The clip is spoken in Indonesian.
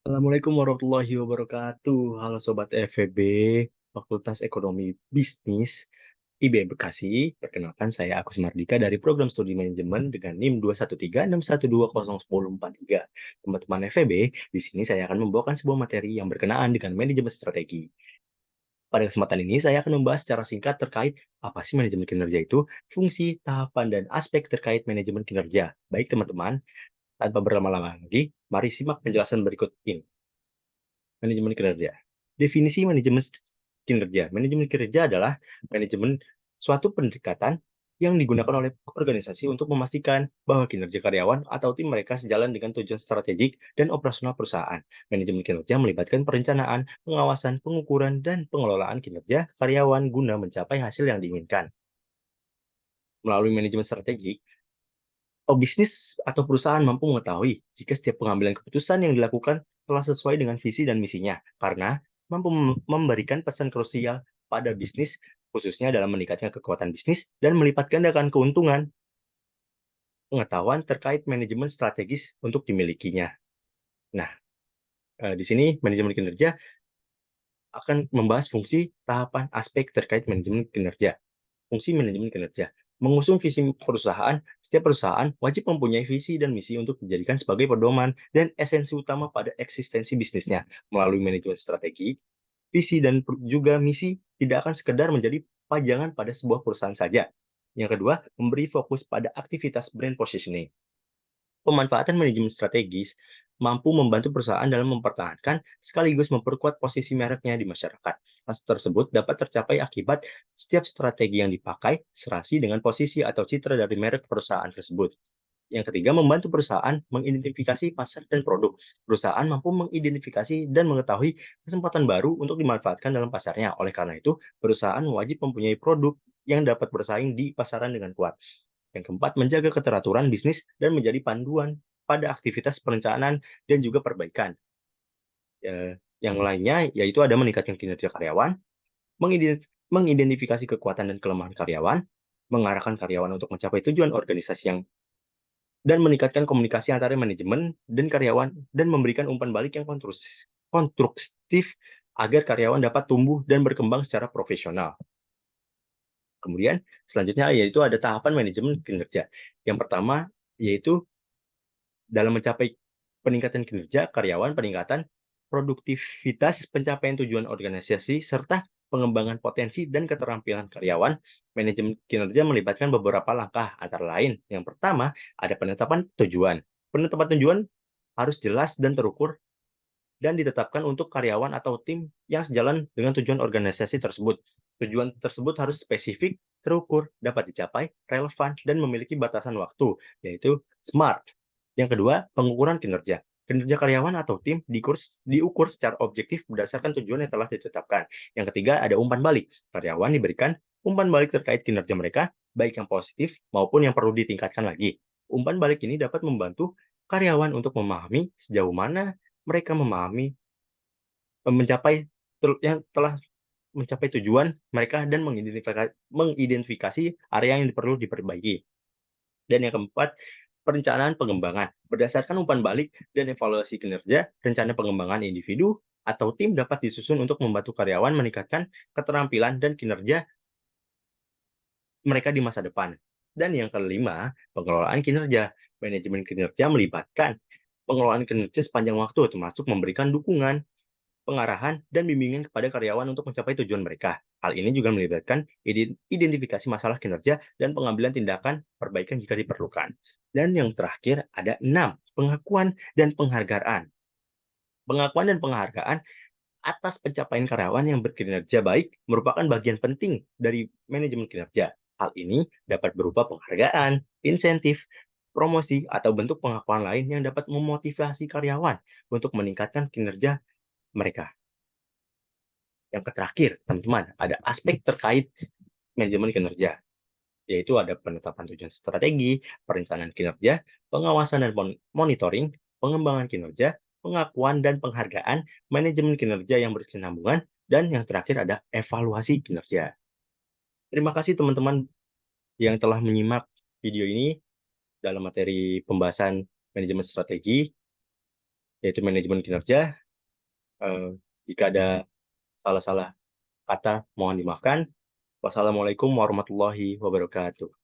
Assalamualaikum warahmatullahi wabarakatuh. Halo Sobat FEB, Fakultas Ekonomi Bisnis IB Bekasi. Perkenalkan saya Agus Mardika dari Program Studi Manajemen dengan NIM 21361201043. Teman-teman FEB, di sini saya akan membawakan sebuah materi yang berkenaan dengan manajemen strategi. Pada kesempatan ini, saya akan membahas secara singkat terkait apa sih manajemen kinerja itu, fungsi, tahapan, dan aspek terkait manajemen kinerja. Baik teman-teman, tanpa berlama-lama lagi, mari simak penjelasan berikut ini. Manajemen kinerja. Definisi manajemen kinerja. Manajemen kinerja adalah manajemen suatu pendekatan yang digunakan oleh organisasi untuk memastikan bahwa kinerja karyawan atau tim mereka sejalan dengan tujuan strategik dan operasional perusahaan. Manajemen kinerja melibatkan perencanaan, pengawasan, pengukuran, dan pengelolaan kinerja karyawan guna mencapai hasil yang diinginkan. Melalui manajemen strategi, bisnis atau perusahaan mampu mengetahui jika setiap pengambilan keputusan yang dilakukan telah sesuai dengan visi dan misinya, karena mampu memberikan pesan krusial pada bisnis, khususnya dalam meningkatkan kekuatan bisnis dan melipat gandakan keuntungan. Pengetahuan terkait manajemen strategis untuk dimilikinya. Nah, di sini manajemen kinerja akan membahas fungsi, tahapan, aspek terkait manajemen kinerja. Fungsi manajemen kinerja. Mengusung visi perusahaan, setiap perusahaan wajib mempunyai visi dan misi untuk dijadikan sebagai pedoman dan esensi utama pada eksistensi bisnisnya. Melalui manajemen strategi, visi dan juga misi tidak akan sekedar menjadi pajangan pada sebuah perusahaan saja. Yang kedua, memberi fokus pada aktivitas brand positioning. Pemanfaatan manajemen strategis mampu membantu perusahaan dalam mempertahankan sekaligus memperkuat posisi mereknya di masyarakat. Hal tersebut dapat tercapai akibat setiap strategi yang dipakai serasi dengan posisi atau citra dari merek perusahaan tersebut. Yang ketiga, membantu perusahaan mengidentifikasi pasar dan produk. Perusahaan mampu mengidentifikasi dan mengetahui kesempatan baru untuk dimanfaatkan dalam pasarnya. Oleh karena itu, perusahaan wajib mempunyai produk yang dapat bersaing di pasaran dengan kuat. Yang keempat, menjaga keteraturan bisnis dan menjadi panduan pada aktivitas perencanaan dan juga perbaikan. Yang lainnya yaitu ada meningkatkan kinerja karyawan, mengidentifikasi kekuatan dan kelemahan karyawan, mengarahkan karyawan untuk mencapai tujuan organisasi dan meningkatkan komunikasi antara manajemen dan karyawan dan memberikan umpan balik yang konstruktif agar karyawan dapat tumbuh dan berkembang secara profesional. Kemudian selanjutnya yaitu ada tahapan manajemen kinerja. Yang pertama yaitu dalam mencapai peningkatan kinerja karyawan, peningkatan produktivitas, pencapaian tujuan organisasi, serta pengembangan potensi dan keterampilan karyawan, manajemen kinerja melibatkan beberapa langkah, antara lain. Yang pertama, ada penetapan tujuan. Penetapan tujuan harus jelas dan terukur dan ditetapkan untuk karyawan atau tim yang sejalan dengan tujuan organisasi tersebut. Tujuan tersebut harus spesifik, terukur, dapat dicapai, relevan, dan memiliki batasan waktu, yaitu SMART. Yang kedua, pengukuran kinerja. Kinerja karyawan atau tim diukur secara objektif berdasarkan tujuan yang telah ditetapkan. Yang ketiga, ada umpan balik. Karyawan diberikan umpan balik terkait kinerja mereka, baik yang positif maupun yang perlu ditingkatkan lagi. Umpan balik ini dapat membantu karyawan untuk memahami sejauh mana mereka memahami mencapai yang telah mencapai tujuan mereka dan mengidentifikasi area yang perlu diperbaiki. Dan yang keempat, perencanaan pengembangan. Berdasarkan umpan balik dan evaluasi kinerja, rencana pengembangan individu atau tim dapat disusun untuk membantu karyawan meningkatkan keterampilan dan kinerja mereka di masa depan. Dan yang kelima, pengelolaan kinerja. Manajemen kinerja melibatkan pengelolaan kinerja sepanjang waktu, termasuk memberikan dukungan, pengarahan, dan bimbingan kepada karyawan untuk mencapai tujuan mereka. Hal ini juga melibatkan identifikasi masalah kinerja dan pengambilan tindakan perbaikan jika diperlukan. Dan yang terakhir ada 6, pengakuan dan penghargaan. Pengakuan dan penghargaan atas pencapaian karyawan yang berkinerja baik merupakan bagian penting dari manajemen kinerja. Hal ini dapat berupa penghargaan, insentif, promosi, atau bentuk pengakuan lain yang dapat memotivasi karyawan untuk meningkatkan kinerja mereka. Yang terakhir, teman-teman, ada aspek terkait manajemen kinerja, yaitu ada penetapan tujuan strategi, perencanaan kinerja, pengawasan dan monitoring, pengembangan kinerja, pengakuan dan penghargaan, manajemen kinerja yang berkesinambungan, dan yang terakhir ada evaluasi kinerja. Terima kasih teman-teman yang telah menyimak video ini dalam materi pembahasan manajemen strategi. yaitu manajemen kinerja. Jika ada salah-salah kata, mohon dimaafkan. Wassalamualaikum warahmatullahi wabarakatuh.